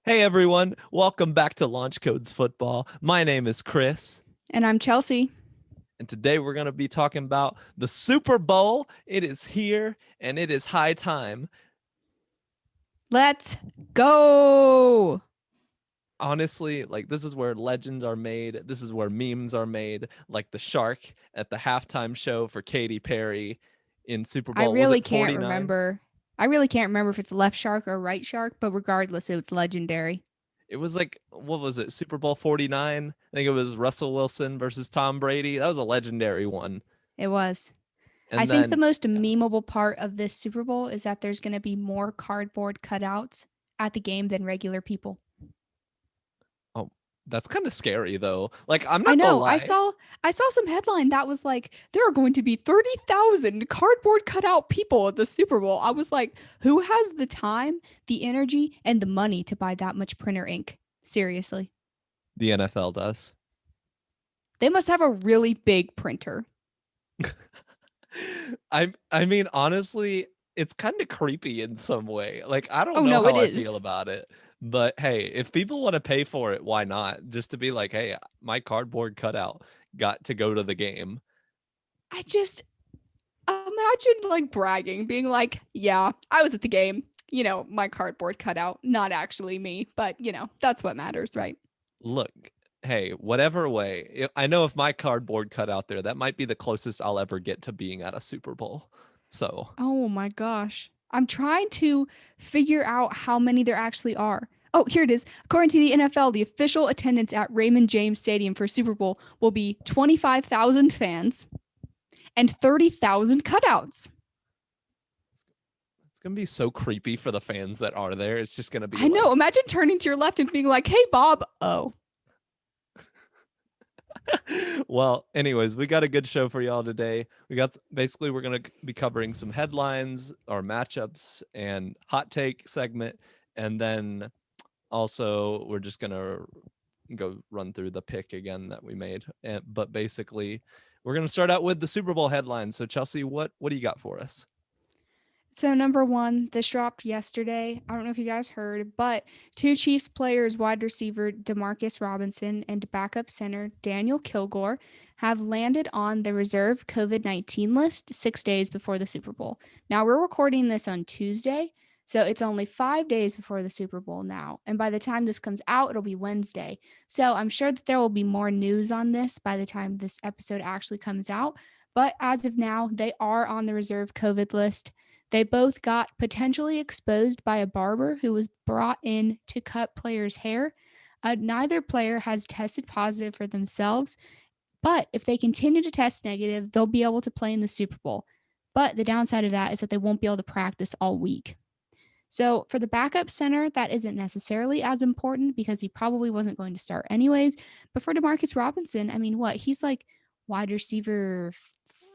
Hey everyone, welcome back to Launch Codes Football. My name is Chris, And I'm Chelsea. and today we're going to be talking about the Super Bowl. It is here, and it is high time. Let's go. Honestly, like this is where legends are made. This is where memes are made, like the shark at the halftime show for Katy Perry in Super I Bowl. Was really it can't 49? remember. I really can't remember if it's left shark or right shark, but regardless, it was legendary. It was like, what was it? Super Bowl 49? I think it was Russell Wilson versus Tom Brady. That was a legendary one. It was. I And think the then most memeable part of this Super Bowl is that there's going to be more cardboard cutouts at the game than regular people. Oh, that's kind of scary though. Like, I'm I not gonna know. I lie. saw I saw some headline that was like there are going to be 30,000 cardboard cutout people at the Super Bowl. I was like, who has the time, the energy, and the money to buy that much printer ink? Seriously. The NFL does. They must have a really big printer. I mean, honestly, it's kind of creepy in some way. Like, I don't Oh know no, how it I feel is. about it. But hey, if people want to pay for it, why not? Just to be like, hey, my cardboard cutout got to go to the game. I just imagine like bragging, being like, yeah, I was at the game. You know, my cardboard cutout, not actually me, but that's what matters, right? Look, hey, whatever way, I know if my cardboard cut out there, that might be the closest I'll ever get to being at a Super Bowl. So, Oh my gosh. I'm trying to figure out how many there actually are. Oh, here it is. According to the NFL, the official attendance at Raymond James Stadium for Super Bowl will be 25,000 fans and 30,000 cutouts. it's gonna be so creepy for the fans that are there. It's just gonna be I know. like, Imagine turning to your left and being like, hey, Bob. Oh, well, anyways, we got a good show for y'all today. Basically, we're going to be covering some headlines, our matchups, and hot take segment. And then also, we're just going to go run through the pick again that we made. But basically, we're going to start out with the Super Bowl headlines. So, Chelsea, what do you got for us? so number one, this dropped yesterday. I don't know if you guys heard, but two Chiefs players, wide receiver Demarcus Robinson and backup center Daniel Kilgore, have landed on the reserve COVID-19 list 6 days before the Super Bowl. Now we're recording this on Tuesday, so it's only 5 days before the Super Bowl now. And by the time this comes out, it'll be Wednesday. So I'm sure that there will be more news on this by the time this episode actually comes out. But as of now, they are on the reserve COVID list. They both got potentially exposed by a barber who was brought in to cut players' hair. Neither player has tested positive for themselves, but if they continue to test negative, they'll be able to play in the Super Bowl. But the downside of that is that they won't be able to practice all week. So for the backup center, that isn't necessarily as important because he probably wasn't going to start anyways. But for Demarcus Robinson, I mean, what? He's like wide receiver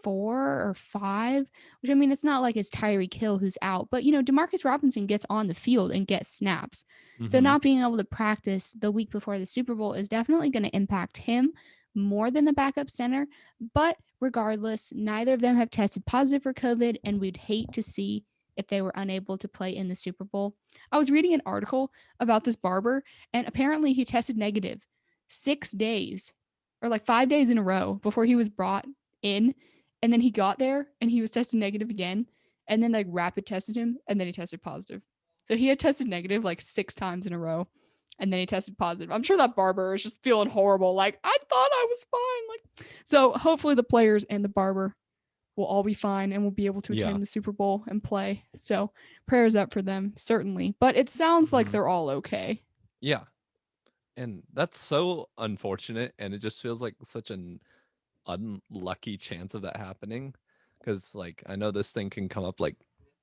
4 or 5, which I mean, it's not like it's Tyreek Hill who's out, but Demarcus Robinson gets on the field and gets snaps. So Mm-hmm. not being able to practice the week before the Super Bowl is definitely going to impact him more than the backup center. But regardless, neither of them have tested positive for COVID, and we'd hate to see if they were unable to play in the Super Bowl. I was reading an article about this barber, and apparently he tested negative 6 days or like 5 days in a row before he was brought in. And then he got there and he was tested negative again. And then like rapid tested him and then he tested positive. So he had tested negative like 6 times in a row and then he tested positive. I'm sure that barber is just feeling horrible. Like, I thought I was fine. Like, so hopefully the players and the barber will all be fine and will be able to Yeah. attend the Super Bowl and play. So prayers up for them, certainly. But it sounds like Mm-hmm. they're all okay. Yeah. And that's so unfortunate. And it just feels like such an unlucky chance of that happening, because like I know this thing can come up like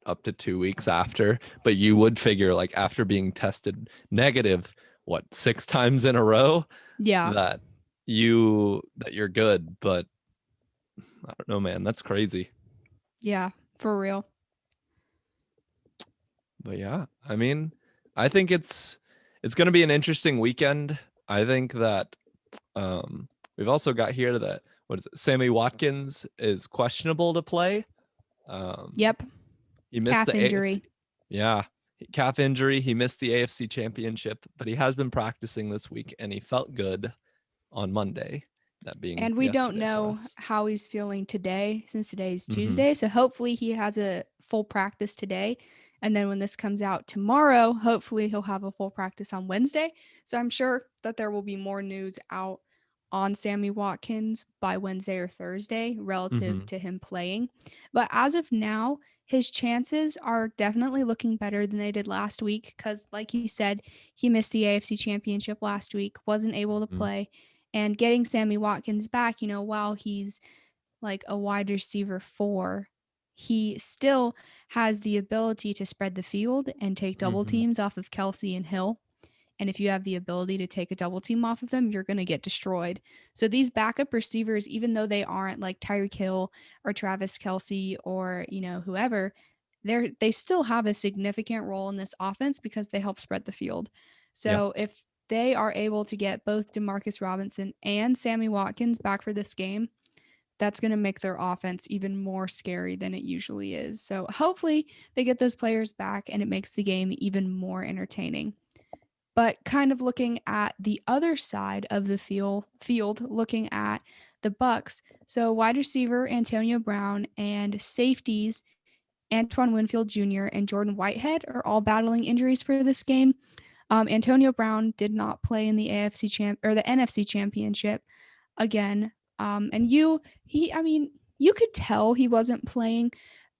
up to 2 weeks after, but you would figure like after being tested negative, what, 6 times in a row, Yeah. that you're good. But I don't know, man, that's crazy. Yeah, for real. But yeah, I mean, I think it's going to be an interesting weekend. I think that we've also got here that, what is it, Sammy Watkins is questionable to play. Yep. He missed Calf the AFC. injury. Yeah, calf injury. He missed the AFC Championship, but he has been practicing this week, and he felt good on Monday, that being And we don't yesterday for know us. how he's feeling today since today's Mm-hmm. Tuesday. So hopefully he has a full practice today. And then when this comes out tomorrow, hopefully he'll have a full practice on Wednesday. So I'm sure that there will be more news out on Sammy Watkins by Wednesday or Thursday Mm-hmm. relative to him playing. But as of now, his chances are definitely looking better than they did last week because, like you said, he missed the AFC Championship last week, wasn't able to Mm-hmm. play. And getting Sammy Watkins back, while he's like a wide receiver 4, he still has the ability to spread the field and take double Mm-hmm. teams off of Kelsey and Hill. And if you have the ability to take a double team off of them, you're going to get destroyed. So these backup receivers, even though they aren't like Tyreek Hill or Travis Kelsey or, whoever, they still have a significant role in this offense because they help spread the field. Yeah. So if they are able to get both Demarcus Robinson and Sammy Watkins back for this game, that's going to make their offense even more scary than it usually is. So hopefully they get those players back and it makes the game even more entertaining. But kind of looking at the other side of the field, looking at the Bucks. So wide receiver Antonio Brown and safeties Antoine Winfield Jr. and Jordan Whitehead are all battling injuries for this game. Antonio Brown did not play in the the NFC Championship again. And you could tell he wasn't playing,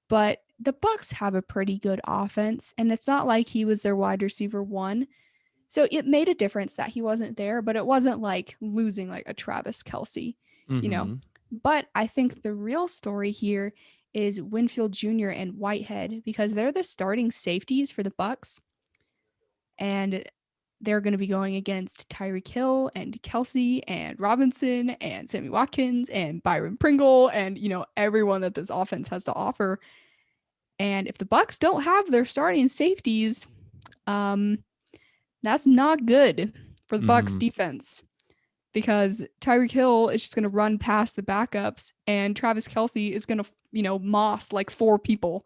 but the Bucks have a pretty good offense, and it's not like he was their wide receiver 1. So it made a difference that he wasn't there, but it wasn't like losing like a Travis Kelsey, you know. Mm-hmm. But I think the real story here is Winfield Jr. and Whitehead because they're the starting safeties for the Bucks, and they're going to be going against Tyreek Hill and Kelsey and Robinson and Sammy Watkins and Byron Pringle and everyone that this offense has to offer. And if the Bucks don't have their starting safeties, um, that's not good for the Bucks Mm-hmm. defense because Tyreek Hill is just going to run past the backups and Travis Kelsey is going to, moss like 4 people.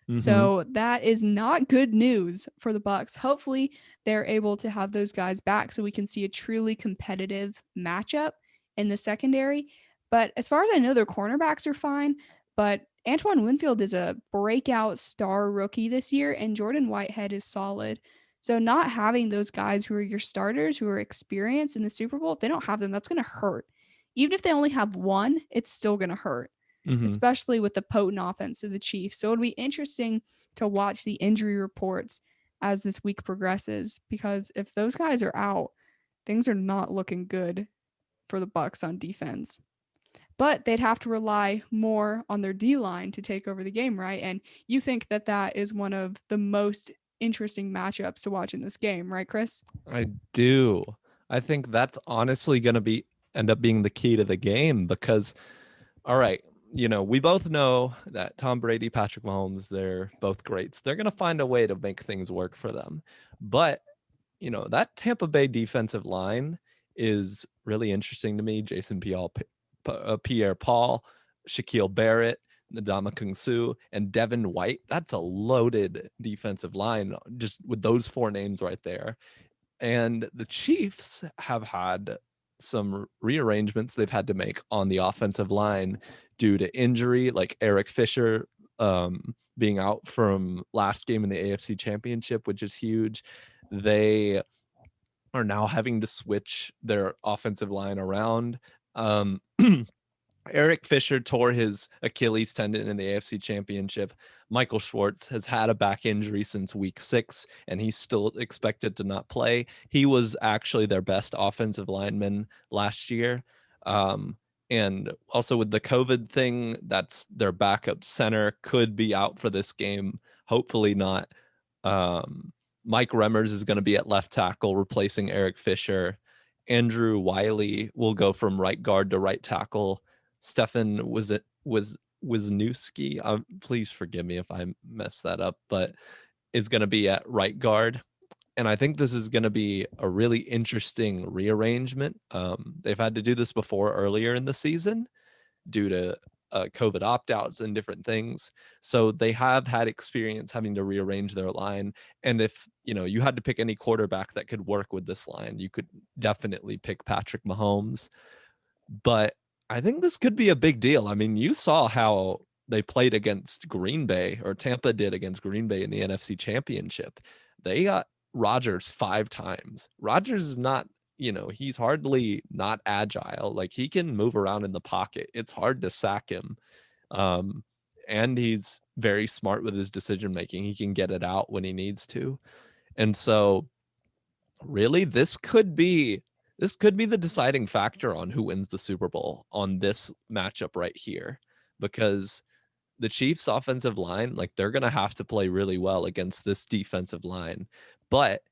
Mm-hmm. So that is not good news for the Bucks. Hopefully they're able to have those guys back so we can see a truly competitive matchup in the secondary. But as far as I know, their cornerbacks are fine. But Antoine Winfield is a breakout star rookie this year, and Jordan Whitehead is solid. So not having those guys who are your starters, who are experienced in the Super Bowl, if they don't have them, that's going to hurt. Even if they only have one, it's still going to hurt, Mm-hmm. especially with the potent offense of the Chiefs. So it'll be interesting to watch the injury reports as this week progresses because if those guys are out, things are not looking good for the Bucks on defense. But they'd have to rely more on their D line to take over the game, right? And you think that that is one of the most interesting matchups to watch in this game, right, Chris? I do. I think that's honestly going to end up being the key to the game because, all right, we both know that Tom Brady, Patrick Mahomes, they're both greats. They're going to find a way to make things work for them. But, that Tampa Bay defensive line is really interesting to me. Jason Pierre-Paul, Shaquille Barrett, Ndamukong Suh, and Devin White. That's a loaded defensive line just with those 4 names right there. And the Chiefs have had some rearrangements they've had to make on the offensive line due to injury, like Eric Fisher being out from last game in the AFC Championship, which is huge. They are now having to switch their offensive line around. Eric Fisher tore his Achilles tendon in the AFC Championship. Michael Schwartz has had a back injury since week 6, and he's still expected to not play. He was actually their best offensive lineman last year. And also with the COVID thing, that's their backup center could be out for this game. Hopefully not. Mike Remmers is going to be at left tackle, replacing Eric Fisher. Andrew Wiley will go from right guard to right tackle. Stefan Wisniewski, please forgive me if I mess that up, but is going to be at right guard. And I think this is going to be a really interesting rearrangement. They've had to do this before earlier in the season due to COVID opt-outs and different things. So they have had experience having to rearrange their line. And if, you had to pick any quarterback that could work with this line, you could definitely pick Patrick Mahomes. But I think this could be a big deal. I mean, you saw how they played against Green Bay, or Tampa did against Green Bay in the NFC Championship. They got Rodgers 5 times. Rodgers is not, he's hardly not agile. Like, he can move around in the pocket. It's hard to sack him. And he's very smart with his decision making. He can get it out when he needs to. And so really this could be the deciding factor on who wins the Super Bowl on this matchup right here, because the Chiefs offensive line, like, they're going to have to play really well against this defensive line. But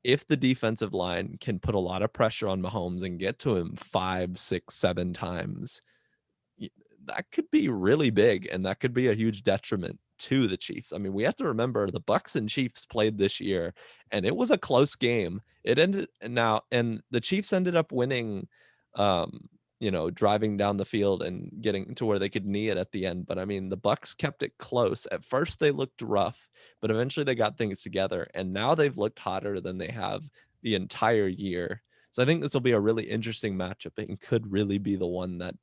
if the defensive line can put a lot of pressure on Mahomes and get to him 5, 6, 7 times, that could be really big, and that could be a huge detriment to the Chiefs. I mean, we have to remember the Bucks and Chiefs played this year, and it was a close game. It ended now, and the Chiefs ended up winning, driving down the field and getting to where they could knee it at the end. But I mean, the Bucks kept it close. At first, they looked rough, but eventually they got things together, and now they've looked hotter than they have the entire year. So I think this will be a really interesting matchup and could really be the one that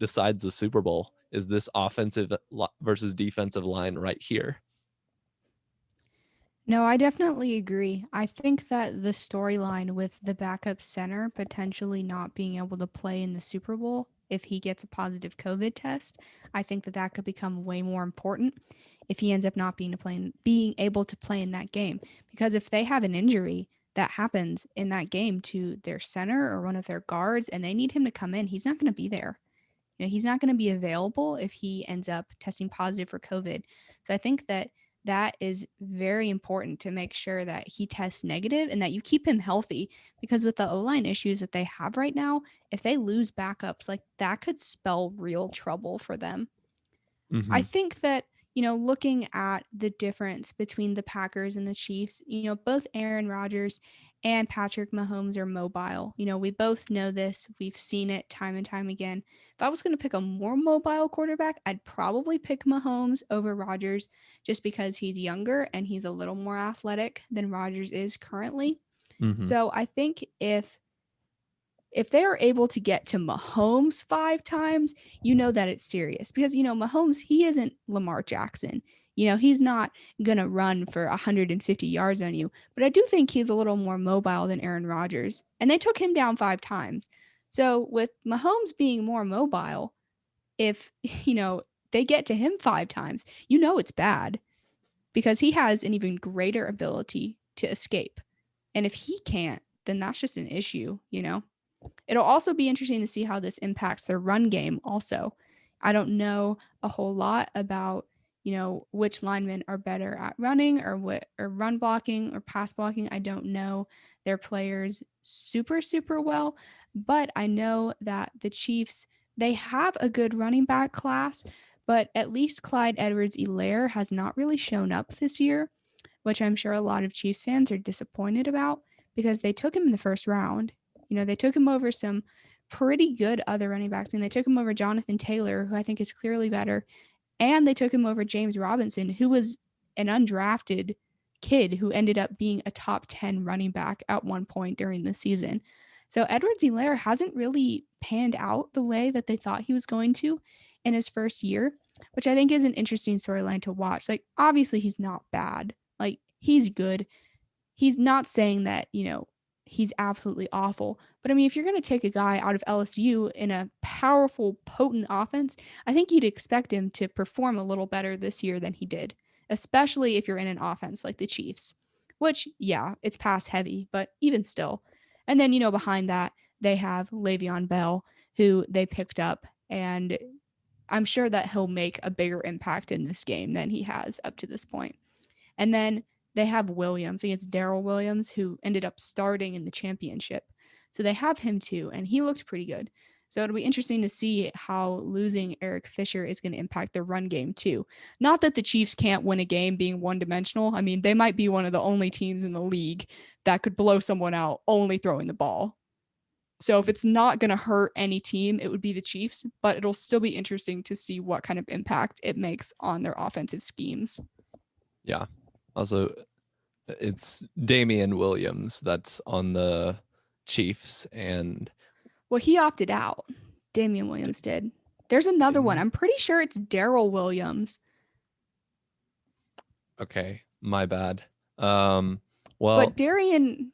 decides the Super Bowl, is this offensive versus defensive line right here. No, I definitely agree. I think that the storyline with the backup center potentially not being able to play in the Super Bowl if he gets a positive COVID test, I think that that could become way more important if he ends up not being able to play in that game. Because if they have an injury that happens in that game to their center or one of their guards and they need him to come in, he's not going to be there. He's not going to be available if he ends up testing positive for COVID. So I think that that is very important to make sure that he tests negative and that you keep him healthy, because with the O-line issues that they have right now, if they lose backups, like, that could spell real trouble for them. I think that, looking at the difference between the Packers and the Chiefs, both Aaron Rodgers and Patrick Mahomes are mobile. We both know this. We've seen it time and time again. If I was going to pick a more mobile quarterback, I'd probably pick Mahomes over Rodgers, just because he's younger and he's a little more athletic than Rodgers is currently. So I think if they are able to get to Mahomes 5 times, that it's serious, because, Mahomes, he isn't Lamar Jackson. He's not going to run for 150 yards on you, but I do think he's a little more mobile than Aaron Rodgers, and they took him down 5 times. So with Mahomes being more mobile, if, they get to him 5 times, it's bad, because he has an even greater ability to escape. And if he can't, then that's just an issue. It'll also be interesting to see how this impacts their run game also. I don't know a whole lot about, which linemen are better at running or run blocking or pass blocking. I don't know their players super, super well, but I know that the Chiefs, they have a good running back class, but at least Clyde Edwards-Helaire has not really shown up this year, which I'm sure a lot of Chiefs fans are disappointed about, because they took him in the first round. They took him over some pretty good other running backs, and they took him over Jonathan Taylor, who I think is clearly better, and they took him over James Robinson, who was an undrafted kid who ended up being a top 10 running back at one point during the season. So Edwards-Helaire hasn't really panned out the way that they thought he was going to in his first year, which I think is an interesting storyline to watch. Like, obviously he's not bad. Like, he's good. He's not saying that, he's absolutely awful. But I mean, if you're going to take a guy out of LSU in a powerful, potent offense, I think you'd expect him to perform a little better this year than he did, especially if you're in an offense like the Chiefs, which, yeah, it's pass heavy, but even still. And then, behind that, they have Le'Veon Bell, who they picked up, and I'm sure that he'll make a bigger impact in this game than he has up to this point. And then they have Williams against Darrell Williams, who ended up starting in the championship. So they have him too, and he looked pretty good. So it'll be interesting to see how losing Eric Fisher is going to impact their run game too. Not that the Chiefs can't win a game being one-dimensional. I mean, they might be one of the only teams in the league that could blow someone out only throwing the ball. So if it's not going to hurt any team, it would be the Chiefs, but it'll still be interesting to see what kind of impact it makes on their offensive schemes. Yeah. Also, it's Damian Williams that's on the Chiefs, and Well, he opted out. Damian Williams did. There's another one. I'm pretty sure it's Daryl Williams. Okay, my bad. Well, but Damian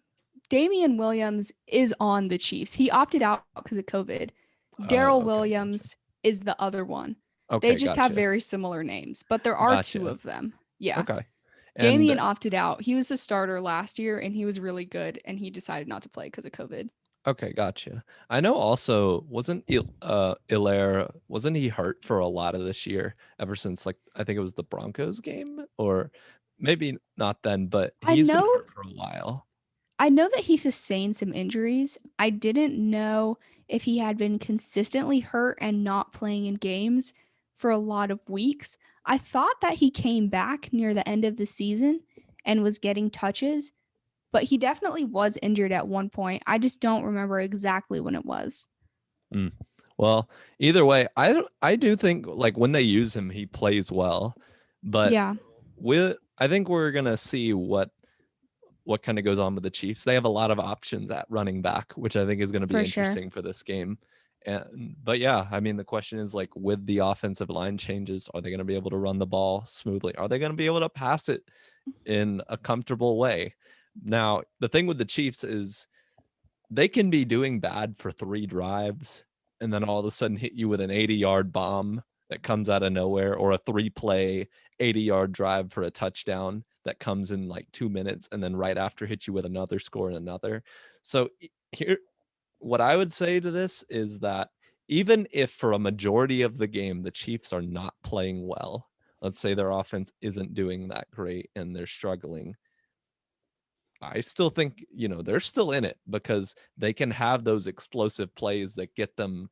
Williams is on the Chiefs. He opted out because of COVID. Daryl Williams is the other one. They just have very similar names, but there are two of them. Yeah. Okay. Damian opted out. He was the starter last year, and he was really good, and he decided not to play because of COVID. Okay, gotcha. I know also, wasn't Hilaire, wasn't he hurt for a lot of this year, ever since, like, I think it was the Broncos game? Or maybe not then, but he's been hurt for a while. I know that he sustained some injuries. I didn't know if he had been consistently hurt and not playing in games for a lot of weeks. I thought that he came back near the end of the season and was getting touches, but he definitely was injured at one point. I just don't remember exactly when it was. Well, either way, I do think, like, when they use him, he plays well. But yeah, I think we're gonna see what kind of goes on with the Chiefs. They have a lot of options at running back, which I think is going to be interesting for this game. But yeah, I mean, the question is, like, with the offensive line changes, are they going to be able to run the ball smoothly? Are they going to be able to pass it in a comfortable way? Now, the thing with the Chiefs is they can be doing bad for 3 drives and then all of a sudden hit you with an 80-yard bomb that comes out of nowhere, or a 3-play 80-yard drive for a touchdown that comes in like 2 minutes, and then right after hit you with another score and another. So here, what I would say to this is that even if for a majority of the game the Chiefs are not playing well, let's say their offense isn't doing that great and they're struggling, I still think, they're still in it, because they can have those explosive plays that get them,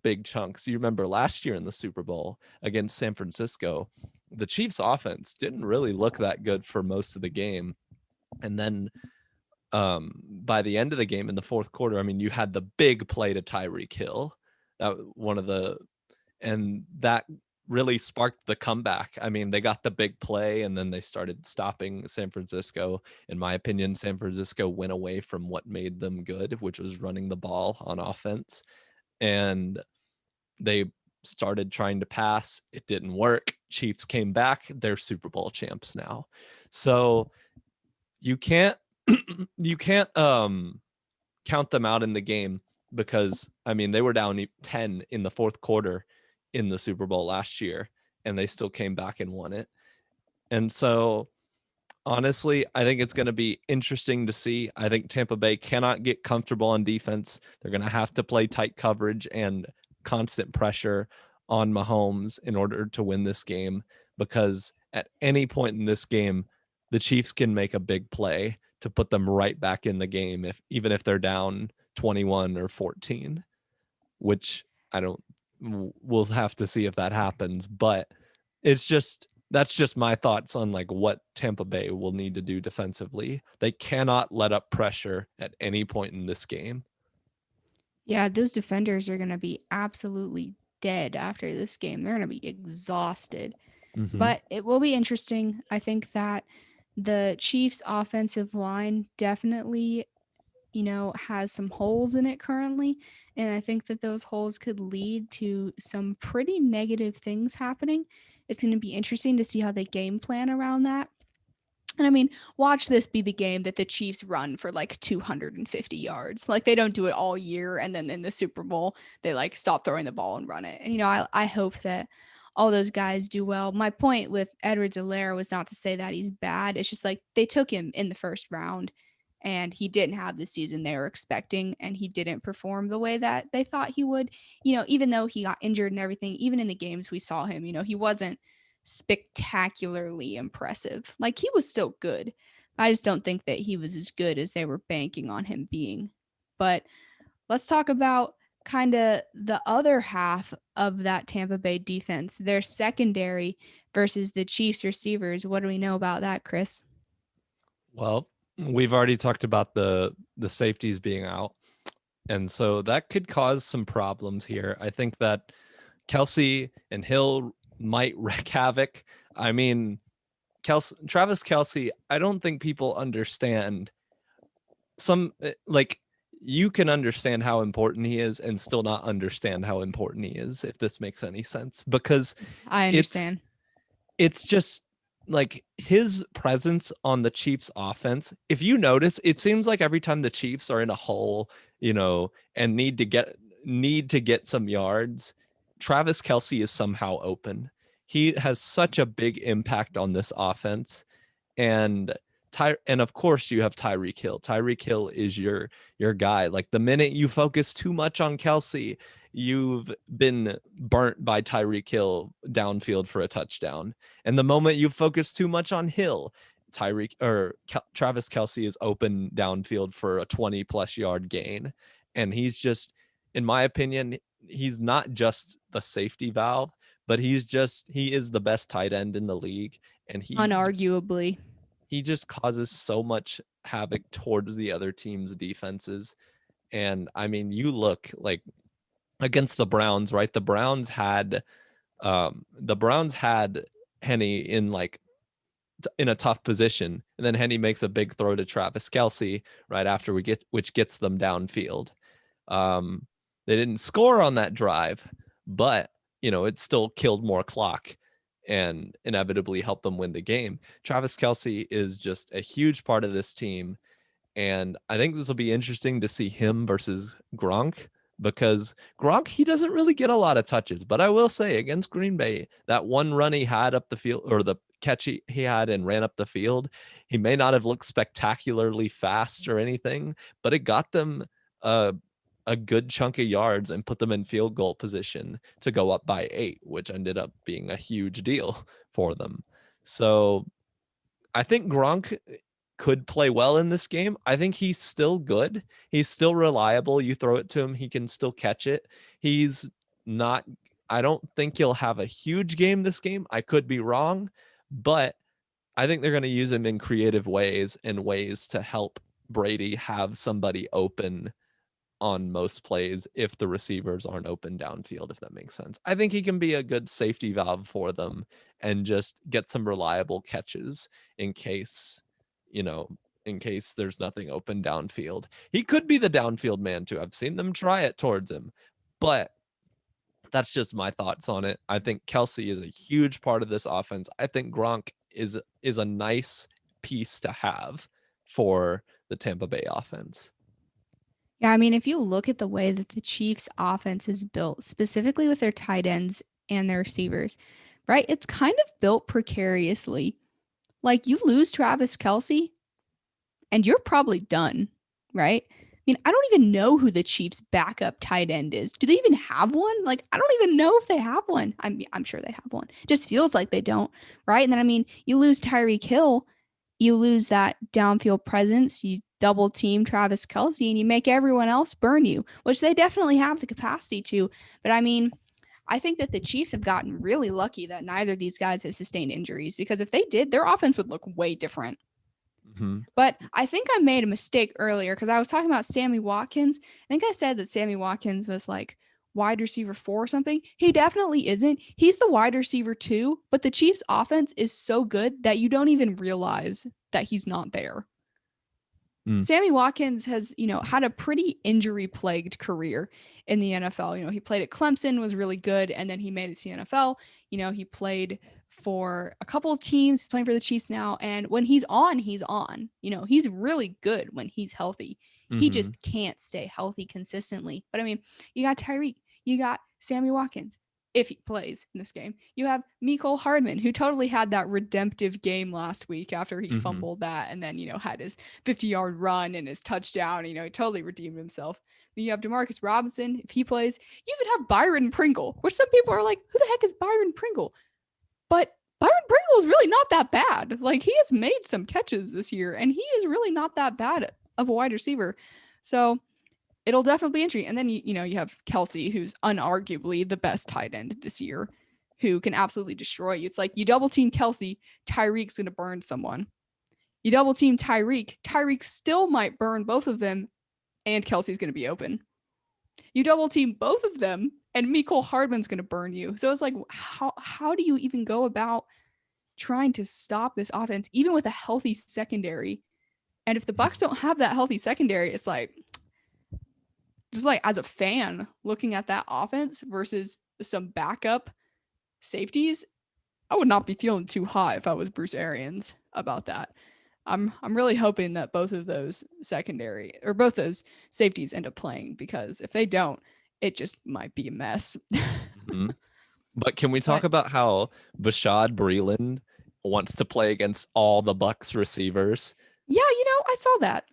big chunks. You remember last year in the Super Bowl against San Francisco, the Chiefs offense didn't really look that good for most of the game. And then by the end of the game in the fourth quarter, I mean, you had the big play to Tyreek Hill. And that really sparked the comeback. I mean, they got the big play and then they started stopping San Francisco. In my opinion, San Francisco went away from what made them good, which was running the ball on offense. And they started trying to pass. It didn't work. Chiefs came back. They're Super Bowl champs now. So you can't count them out in the game, because, I mean, they were down 10 in the fourth quarter in the Super Bowl last year, and they still came back and won it. And so, honestly, I think it's going to be interesting to see. I think Tampa Bay cannot get comfortable on defense. They're going to have to play tight coverage and constant pressure on Mahomes in order to win this game, because at any point in this game, the Chiefs can make a big play to put them right back in the game, even if they're down 21 or 14, which we'll have to see if that happens. But that's just my thoughts on, like, what Tampa Bay will need to do defensively. They cannot let up pressure at any point in this game. Yeah, those defenders are going to be absolutely dead after this game. They're going to be exhausted. Mm-hmm. But it will be interesting. I think that the Chiefs' offensive line definitely, has some holes in it currently. And I think that those holes could lead to some pretty negative things happening. It's going to be interesting to see how they game plan around that. And I mean, watch this be the game that the Chiefs run for like 250 yards. Like, they don't do it all year, and then in the Super Bowl, they like stop throwing the ball and run it. And, I hope that all those guys do well. My point with Edwards-Helaire was not to say that he's bad. It's just like they took him in the first round and he didn't have the season they were expecting, and he didn't perform the way that they thought he would. Even though he got injured and everything, even in the games we saw him, he wasn't spectacularly impressive. Like, he was still good. I just don't think that he was as good as they were banking on him being. But let's talk about kind of the other half of that Tampa Bay defense, their secondary versus the Chiefs receivers. What do we know about that, Chris? Well, we've already talked about the safeties being out. And so that could cause some problems here. I think that Kelce and Hill might wreak havoc. I mean, Travis Kelce, I don't think people understand like you can understand how important he is and still not understand how important he is, if this makes any sense, because I it's understand. it's just like his presence on the Chiefs offense. If you notice, it seems like every time the Chiefs are in a hole, and need to get some yards, Travis Kelce is somehow open. He has such a big impact on this offense. And and of course you have Tyreek Hill. Tyreek Hill is your guy. Like the minute you focus too much on Kelce, you've been burnt by Tyreek Hill downfield for a touchdown. And the moment you focus too much on Hill, Travis Kelce is open downfield for a 20+ yard gain. And he's just, in my opinion, he's not just the safety valve, but he is the best tight end in the league. And Unarguably. he just causes so much havoc towards the other team's defenses. And I mean, you look like against the Browns, right? The Browns had Henne in a tough position, and then Henne makes a big throw to Travis Kelce right after which gets them downfield. They didn't score on that drive, but it still killed more clock and inevitably helped them win the game. Travis Kelce is just a huge part of this team. And I think this will be interesting to see him versus Gronk, because Gronk, he doesn't really get a lot of touches. But I will say, against Green Bay, that one run he had up the field, or the catch he had and ran up the field, he may not have looked spectacularly fast or anything, but it got them a good chunk of yards and put them in field goal position to go up by 8, which ended up being a huge deal for them. So I think Gronk could play well in this game. I think he's still good. He's still reliable. You throw it to him, he can still catch it. I don't think he'll have a huge game this game. I could be wrong, but I think they're going to use him in creative ways and ways to help Brady have somebody open on most plays if the receivers aren't open downfield, if that makes sense. I think he can be a good safety valve for them and just get some reliable catches in case there's nothing open downfield. He could be the downfield man too. I've seen them try it towards him, but that's just my thoughts on it. I think Kelce is a huge part of this offense. I think Gronk is a nice piece to have for the Tampa Bay offense. Yeah, I mean, if you look at the way that the Chiefs offense is built, specifically with their tight ends and their receivers, right? It's kind of built precariously. Like you lose Travis Kelce and you're probably done, right? I mean, I don't even know who the Chiefs backup tight end is. Do they even have one? Like, I don't even know if they have one. I'm sure they have one. It just feels like they don't, right? And then, I mean, you lose Tyreek Hill, you lose that downfield presence, you double team Travis Kelce, and you make everyone else burn you, which they definitely have the capacity to. But I mean, I think that the Chiefs have gotten really lucky that neither of these guys has sustained injuries, because if they did, their offense would look way different. Mm-hmm. But I think I made a mistake earlier because I was talking about Sammy Watkins. I think I said that Sammy Watkins was like wide receiver 4 or something. He definitely isn't. He's the wide receiver 2, but the Chiefs offense is so good that you don't even realize that he's not there. Sammy Watkins has, had a pretty injury-plagued career in the NFL. He played at Clemson, was really good, and then he made it to the NFL. He played for a couple of teams. He's playing for the Chiefs now, and when he's on, he's on. He's really good when he's healthy. Mm-hmm. He just can't stay healthy consistently. But I mean, you got Tyreek, you got Sammy Watkins, if he plays in this game. You have Mecole Hardman, who totally had that redemptive game last week after he fumbled that and then, had his 50-yard run and his touchdown. He totally redeemed himself. Then you have Demarcus Robinson, if he plays. You even have Byron Pringle, which some people are like, who the heck is Byron Pringle? But Byron Pringle is really not that bad. Like, he has made some catches this year, and he is really not that bad of a wide receiver. So it'll definitely be interesting. And then, you have Kelce, who's unarguably the best tight end this year, who can absolutely destroy you. It's like you double team Kelce, Tyreek's going to burn someone. You double team Tyreek still might burn both of them, and Kelce's going to be open. You double team both of them, and Mecole Hardman's going to burn you. So it's like, how do you even go about trying to stop this offense, even with a healthy secondary? And if the Bucks don't have that healthy secondary, it's like, just like as a fan looking at that offense versus some backup safeties, I would not be feeling too hot if I was Bruce Arians about that. I'm really hoping that both of those secondary or both those safeties end up playing, because if they don't, it just might be a mess. Mhm. But can we talk But about how Bashaud Breeland wants to play against all the Bucks receivers? yeah, I saw that.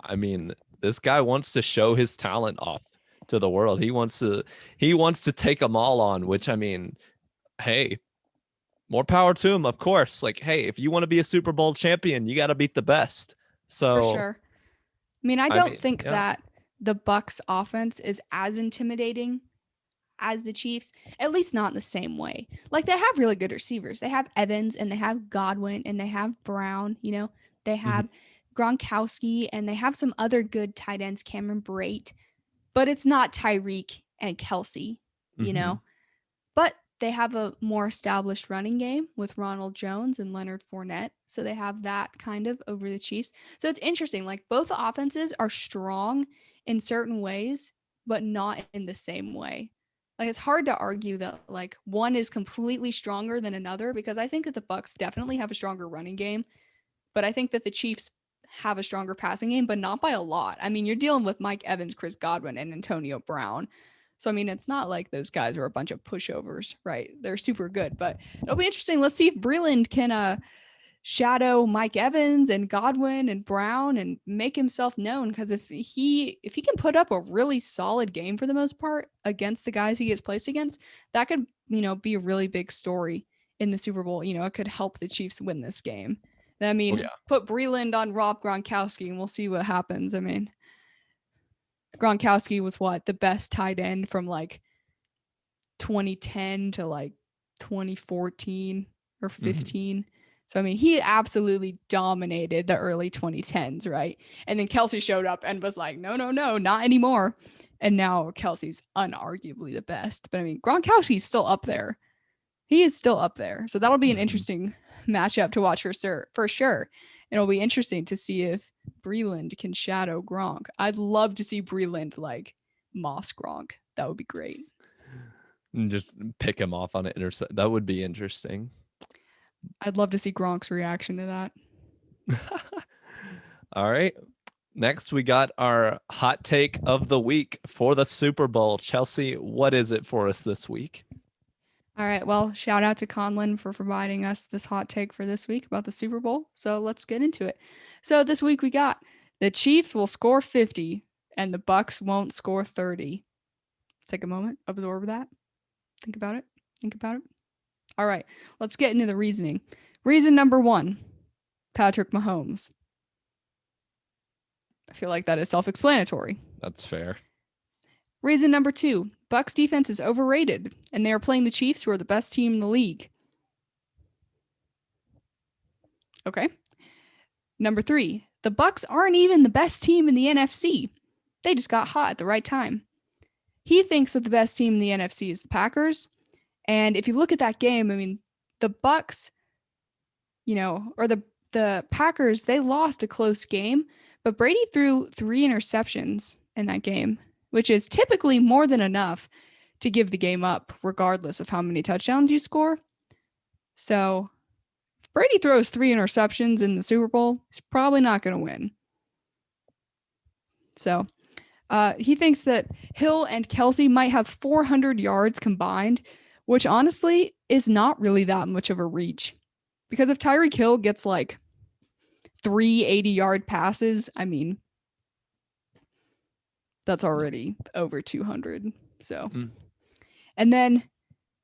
I mean, this guy wants to show his talent off to the world. He wants to take them all on, which, I mean, hey, more power to him, of course. Like, hey, if you want to be a Super Bowl champion, you got to beat the best. For So, sure. I mean, I I don't mean, think yeah. that the Bucks offense is as intimidating as the Chiefs, at least not in the same way. Like, they have really good receivers. They have Evans and they have Godwin and they have Brown, they Mhm. have Gronkowski and they have some other good tight ends, Cameron Brate, but it's not Tyreek and Kelsey, you Mhm. know. But they have a more established running game with Ronald Jones and Leonard Fournette. So they have that kind of over the Chiefs. So it's interesting. Like, both offenses are strong in certain ways, but not in the same way. Like, it's hard to argue that like one is completely stronger than another, because I think that the Bucks definitely have a stronger running game, but I think that the Chiefs have a stronger passing game, but not by a lot. I mean, you're dealing with Mike Evans, Chris Godwin, and Antonio Brown. So, I mean, it's not like those guys are a bunch of pushovers, right? They're super good, but it'll be interesting. Let's see if Breeland can shadow Mike Evans and Godwin and Brown and make himself known. Because if he can put up a really solid game for the most part against the guys he gets placed against, that could be a really big story in the Super Bowl. It could help the Chiefs win this game. I Oh mean, yeah. put Breeland on Rob Gronkowski and we'll see what happens. I mean, Gronkowski was the best tight end from like 2010 to like 2014 or Mhm. 15. So I mean, he absolutely dominated the early 2010s, right? And then Kelsey showed up and was like, no, no, no, not anymore. And now Kelsey's unarguably the best. But I mean, Gronkowski's still up there. He is still up there. So that'll be an Mhm. interesting matchup to watch for sure. It'll be interesting to see if Breeland can shadow Gronk. I'd love to see Breeland like Moss Gronk. That would be great. And just pick him off on an intercept. That would be interesting. I'd love to see Gronk's reaction to that. All right. Next, we got our hot take of the week for the Super Bowl. Chelsea, what is it for us this week? All right. Well, shout out to Conlon for providing us this hot take for this week about the Super Bowl. So let's get into it. So this week we got the Chiefs will score 50 and the Bucks won't score 30. Take a moment, absorb that. Think about it. Think about it. All right. Let's get into the reasoning. Reason number 1, Patrick Mahomes. I feel like that is self-explanatory. That's fair. Reason number 2, Bucks defense is overrated and they are playing the Chiefs, who are the best team in the league. Okay. Number 3, the Bucks aren't even the best team in the NFC. They just got hot at the right time. He thinks that the best team in the NFC is the Packers. And if you look at that game, I mean, the Bucks, or the Packers, they lost a close game, but Brady threw 3 interceptions in that game, which is typically more than enough to give the game up, regardless of how many touchdowns you score. So if Brady throws 3 interceptions in the Super Bowl, he's probably not going to win. So he thinks that Hill and Kelsey might have 400 yards combined, which honestly is not really that much of a reach. Because if Tyreek Hill gets like 3 80-yard passes, I mean, that's already over 200. So, and then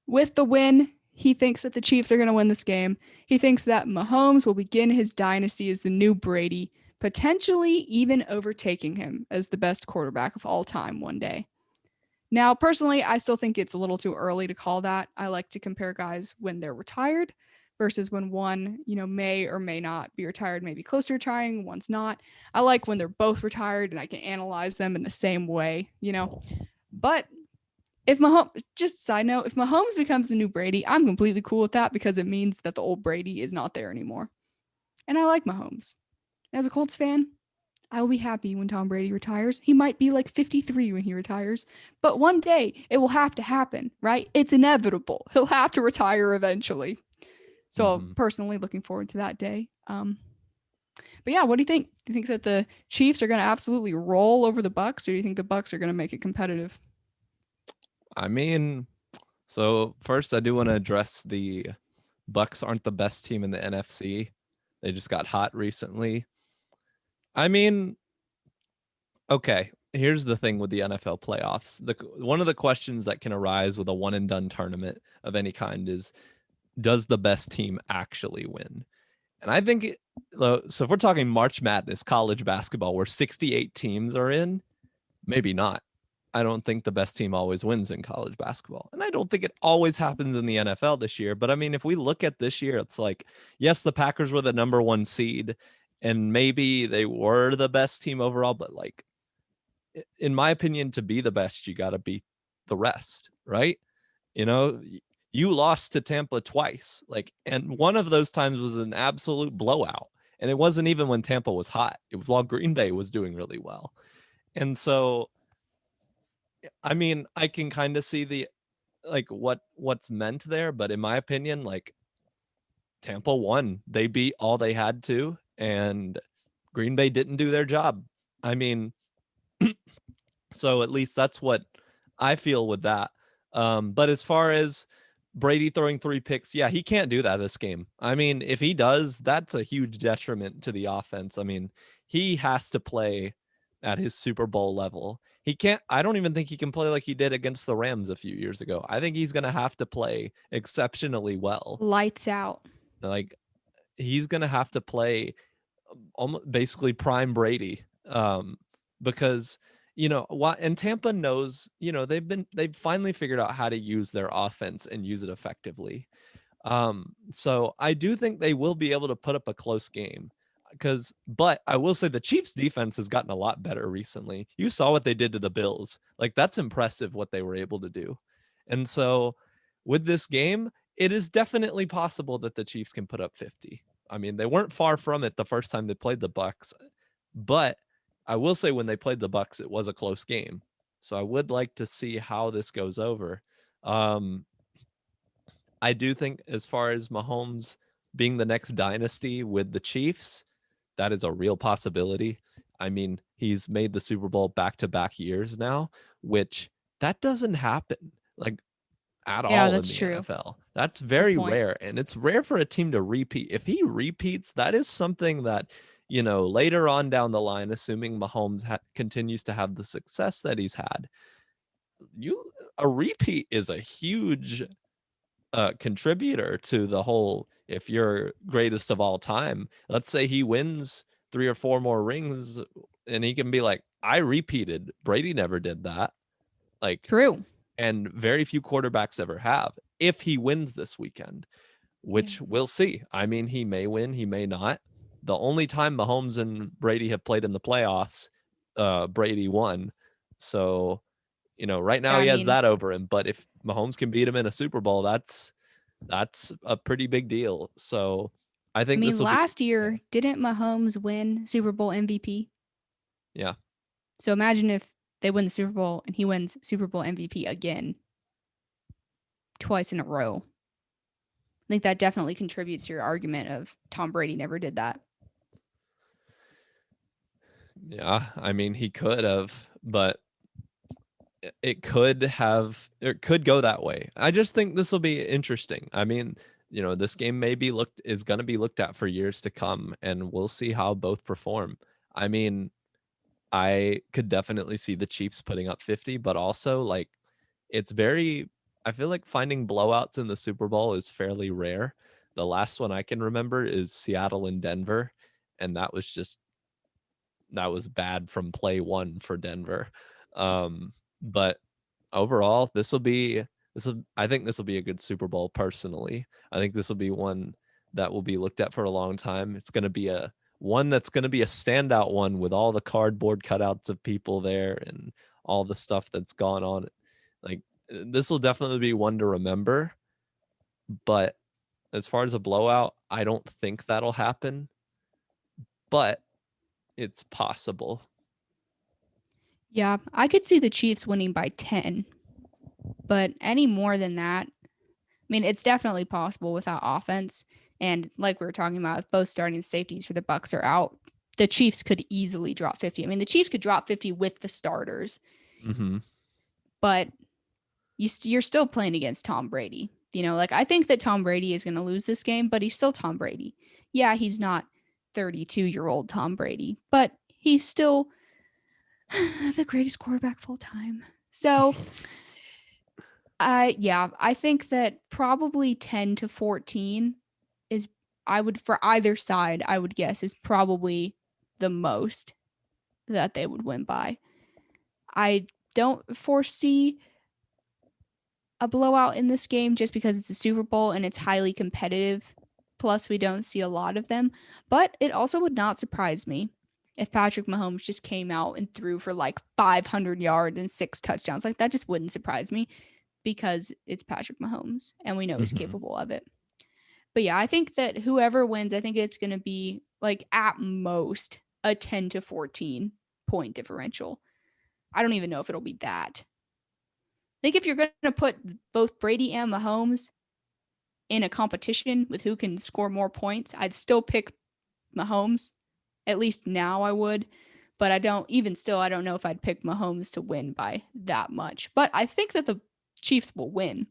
with the win, he thinks that the Chiefs are going to win this game. He thinks that Mahomes will begin his dynasty as the new Brady, potentially even overtaking him as the best quarterback of all time one day. Now, personally, I still think it's a little too early to call that. I like to compare guys when they're retired versus when one, may or may not be retired, maybe close to retiring, one's not. I like when they're both retired and I can analyze them in the same way. But if Mahomes, just side note, if Mahomes becomes the new Brady, I'm completely cool with that because it means that the old Brady is not there anymore. And I like Mahomes. As a Colts fan, I will be happy when Tom Brady retires. He might be like 53 when he retires, but one day it will have to happen, right? It's inevitable. He'll have to retire eventually. So personally looking forward to that day. But yeah, what do you think? Do you think that the Chiefs are going to absolutely roll over the Bucs, or do you think the Bucs are going to make it competitive? I mean, so first I do want to address the Bucs aren't the best team in the NFC. They just got hot recently. I mean, okay, here's the thing with the NFL playoffs. One of the questions that can arise with a one and done tournament of any kind is, does the best team actually win? And I think, so if we're talking March Madness, college basketball, where 68 teams are in, maybe not. I don't think the best team always wins in college basketball. And I don't think it always happens in the NFL this year. But I mean, if we look at this year, it's like, yes, the Packers were the number 1 seed, and maybe they were the best team overall. But like, in my opinion, to be the best, you got to beat the rest, right? You lost to Tampa twice, and one of those times was an absolute blowout. And it wasn't even when Tampa was hot. It was while Green Bay was doing really well. And so, I mean, I can kind of see the what's meant there, but in my opinion, Tampa won. They beat all they had to, and Green Bay didn't do their job. I mean, so at least that's what I feel with that. But as far as Brady throwing 3 picks, yeah, he can't do that this game. I mean, if he does, that's a huge detriment to the offense. I mean, he has to play at his Super Bowl level. I don't even think he can play like he did against the Rams a few years ago. I think he's going to have to play exceptionally well. Lights out. Like, he's going to have to play almost basically prime Brady, because and Tampa knows, they've finally figured out how to use their offense and use it effectively. So I do think they will be able to put up a close game, but I will say the Chiefs defense has gotten a lot better recently. You saw what they did to the Bills. That's impressive what they were able to do. And so with this game, it is definitely possible that the Chiefs can put up 50. I mean, they weren't far from it the first time they played the Bucs, but I will say when they played the Bucs, it was a close game. So I would like to see how this goes over. I do think as far as Mahomes being the next dynasty with the Chiefs, that is a real possibility. I mean, he's made the Super Bowl back-to-back years now, which that doesn't happen at all in the NFL. That's very rare, and it's rare for a team to repeat. If he repeats, that is something that, later on down the line, assuming Mahomes continues to have the success that he's had, a repeat is a huge contributor to the whole. If you're greatest of all time, let's say he wins 3 or 4 more rings, and he can be like, I repeated. Brady never did that. True. And very few quarterbacks ever have. If he wins this weekend, which we'll see. I mean, he may win, he may not. The only time Mahomes and Brady have played in the playoffs, Brady won. So, right now he has that over him. But if Mahomes can beat him in a Super Bowl, that's a pretty big deal. So I think last year, didn't Mahomes win Super Bowl MVP? Yeah. So imagine if they win the Super Bowl and he wins Super Bowl MVP again twice in a row. I think that definitely contributes to your argument of Tom Brady never did that. Yeah, I mean, he could have, but it could go that way. I just think this will be interesting. I mean, this game is going to be looked at for years to come, and we'll see how both perform. I mean, I could definitely see the Chiefs putting up 50, but also I feel like finding blowouts in the Super Bowl is fairly rare. The last one I can remember is Seattle and Denver, and that was bad from play one for Denver. But overall, I think this will be a good Super Bowl personally. I think this will be one that will be looked at for a long time. It's going to be a one that's going to be a standout one with all the cardboard cutouts of people there and all the stuff that's gone on. Like this will definitely be one to remember. But as far as a blowout, I don't think that'll happen. But it's possible. Yeah, I could see the Chiefs winning by 10, but any more than that, I mean, it's definitely possible without offense. And like we were talking about, if both starting safeties for the Bucks are out, the Chiefs could easily drop 50. I mean, the Chiefs could drop 50 with the starters, but you're still playing against Tom Brady. You know, like I think that Tom Brady is going to lose this game, but he's still Tom Brady. Yeah, he's not 32-year-old Tom Brady, but he's still the greatest quarterback full time. So, I think that probably 10 to 14 is for either side, I would guess is probably the most that they would win by. I don't foresee a blowout in this game just because it's a Super Bowl and it's highly competitive. Plus, we don't see a lot of them. But it also would not surprise me if Patrick Mahomes just came out and threw for like 500 yards and 6 touchdowns. Like that just wouldn't surprise me because it's Patrick Mahomes and we know he's capable of it. But yeah, I think that whoever wins, I think it's going to be like at most a 10 to 14 point differential. I don't even know if it'll be that. I think if you're going to put both Brady and Mahomes in a competition with who can score more points, I'd still pick Mahomes. At least now I would. But I don't know if I'd pick Mahomes to win by that much. But I think that the Chiefs will win.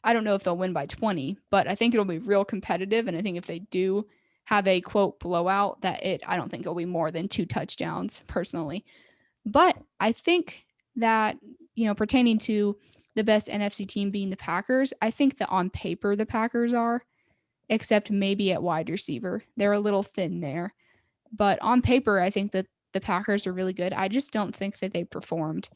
I don't know if they'll win by 20, but I think it'll be real competitive. And I think if they do have a quote blowout, I don't think it'll be more than 2 touchdowns personally. But I think that, pertaining to the best NFC team being the Packers, I think that on paper the Packers are, except maybe at wide receiver. They're a little thin there. But on paper, I think that the Packers are really good. I just don't think that they performed.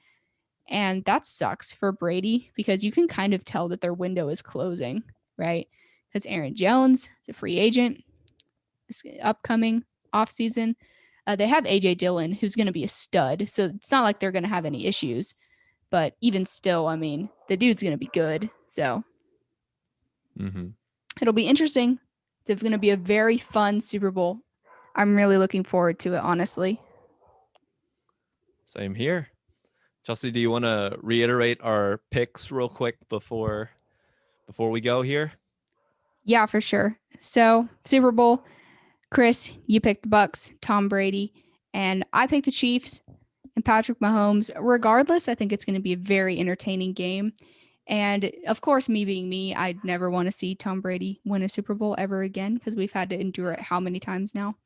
And that sucks for Brady because you can kind of tell that their window is closing, right? Because Aaron Jones is a free agent this upcoming offseason. They have A.J. Dillon, who's going to be a stud. So it's not like they're going to have any issues. But even still, I mean, the dude's going to be good. So it'll be interesting. It's going to be a very fun Super Bowl. I'm really looking forward to it, honestly. Same here. Chelsea, do you want to reiterate our picks real quick before we go here? Yeah, for sure. So, Super Bowl, Chris, you picked the Bucks, Tom Brady, and I picked the Chiefs and Patrick Mahomes. Regardless, I think it's going to be a very entertaining game. And of course, me being me, I'd never want to see Tom Brady win a Super Bowl ever again because we've had to endure it how many times now.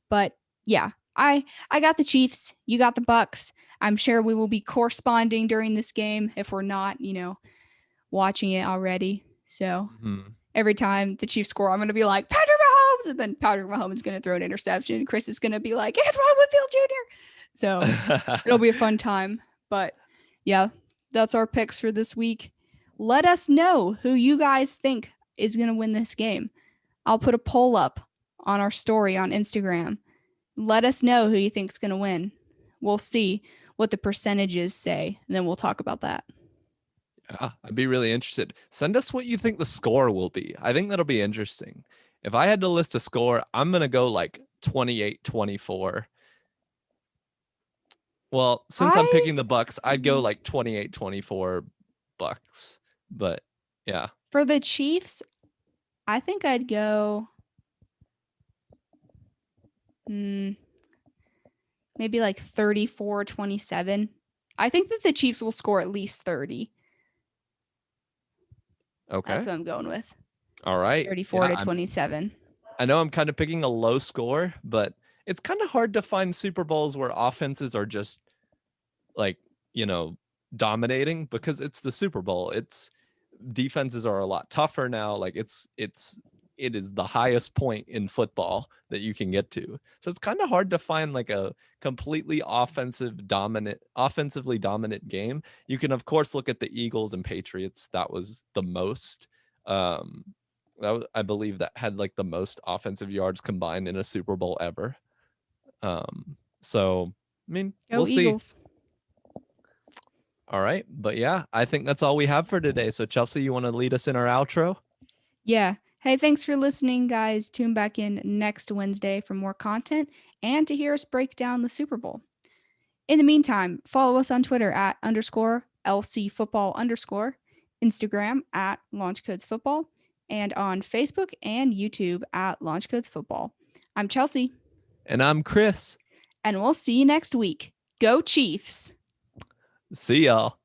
But yeah, I got the Chiefs. You got the Bucks. I'm sure we will be corresponding during this game if we're not, watching it already. So every time the Chiefs score, I'm going to be like, Patrick Mahomes. And then Patrick Mahomes is going to throw an interception. Chris is going to be like, Antoine Winfield Jr. So it'll be a fun time. But yeah, that's our picks for this week. Let us know who you guys think is going to win this game. I'll put a poll up on our story on Instagram. Let us know who you think is going to win. We'll see what the percentages say, and then we'll talk about that. Yeah, I'd be really interested. Send us what you think the score will be. I think that'll be interesting. If I had to list a score, I'm going to go like 28-24. Well, since I'm picking the Bucks, I'd go like 28-24 Bucks. But yeah. For the Chiefs, I think I'd go maybe like 34-27. I think that the Chiefs will score at least 30. Okay. That's what I'm going with. All right. 34-27. I know I'm kind of picking a low score, but it's kind of hard to find Super Bowls where offenses are just like, dominating because it's the Super Bowl. Defenses are a lot tougher now. Like it is the highest point in football that you can get to. So it's kind of hard to find like a completely offensively dominant game. You can of course look at the Eagles and Patriots. That was the most I believe that had like the most offensive yards combined in a Super Bowl ever. So I mean, Go we'll see. Eagles. All right, but yeah, I think that's all we have for today. So Chelsea, you want to lead us in our outro? Yeah. Hey, thanks for listening, guys. Tune back in next Wednesday for more content and to hear us break down the Super Bowl. In the meantime, follow us on Twitter at _LC football _, Instagram at LaunchCodesFootball, and on Facebook and YouTube at LaunchCodesFootball. I'm Chelsea. And I'm Chris. And we'll see you next week. Go Chiefs! See y'all.